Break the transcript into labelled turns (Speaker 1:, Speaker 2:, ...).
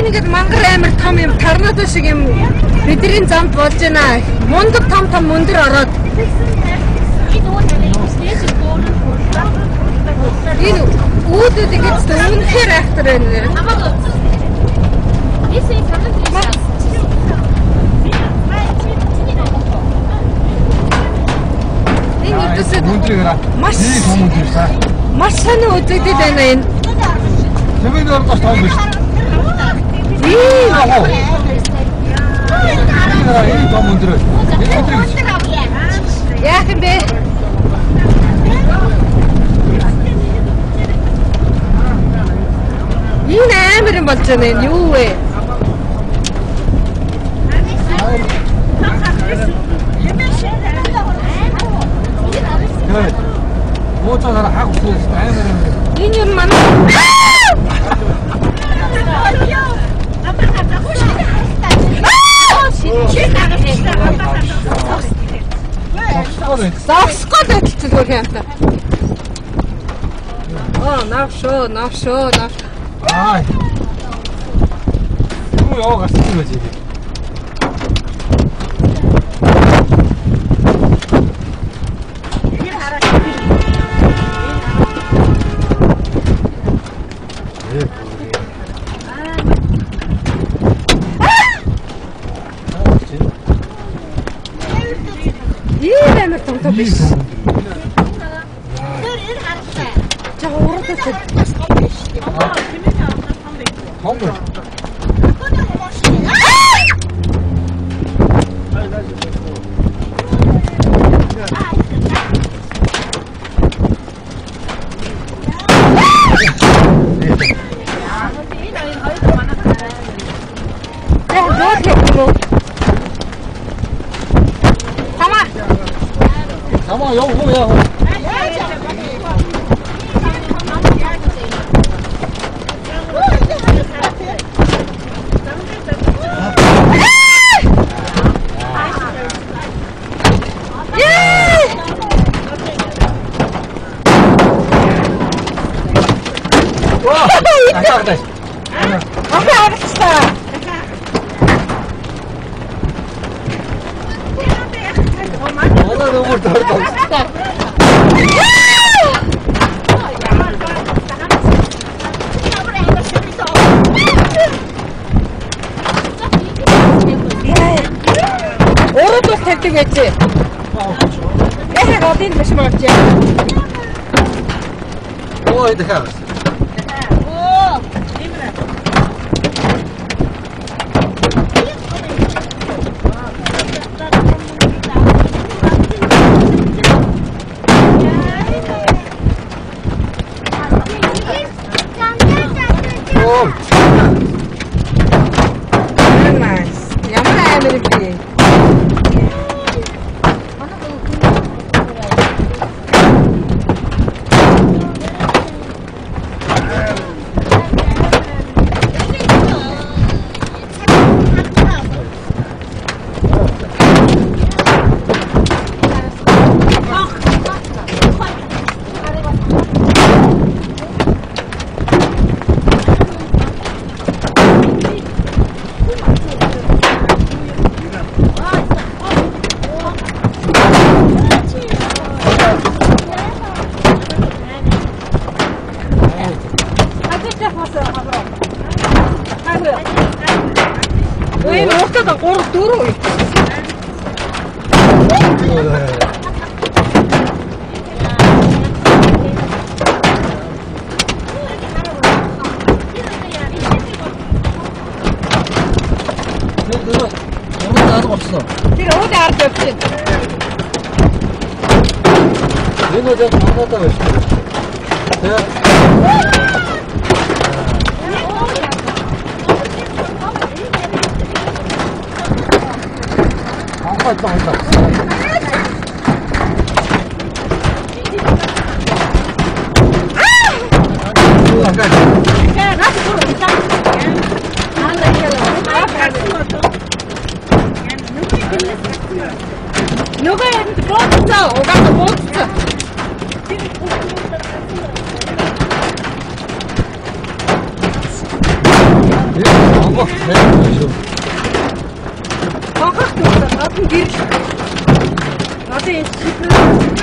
Speaker 1: ингээд мангар амар том юм торнадо шиг юм бидний замд болж байна. Мундаг том мөндөр ороод. Энэ үүдүүд ингэж үнэхээр айхтар байна. Маш сайн үзэгдэж байна энэ.
Speaker 2: Тэвэн ордоос том биш. Энэ том өндөр.
Speaker 1: Яах юм бэ? Энэ амар юм болж байна энэ юу вэ?
Speaker 2: Моцоор хаг үсээс амар юм.
Speaker 1: Энэ юм манай Савскот хэлцэлгүй юм та. Навшоо.
Speaker 2: Ай. Юу яагаад тийм байж байгаа.
Speaker 1: Биш. Тэр харахтай. Жаурдаг.
Speaker 2: Хомбо. Tamam yok bu ya. Arkadaş.
Speaker 1: Arkadaşlar.
Speaker 2: Ona da vurdu orada. Orada tepki geçti. Ne kadar değil mi şimdi? Oy da kalır.
Speaker 1: Ой, ortada korktuğu. Tira o da artık.
Speaker 2: Ne olacak? Anlatamam. Ya. Tamam.
Speaker 1: 누가 못 오가서 못
Speaker 2: 예?
Speaker 1: Хонхох гэдэг гадна гэрэл. Одоо энэ шипрээ.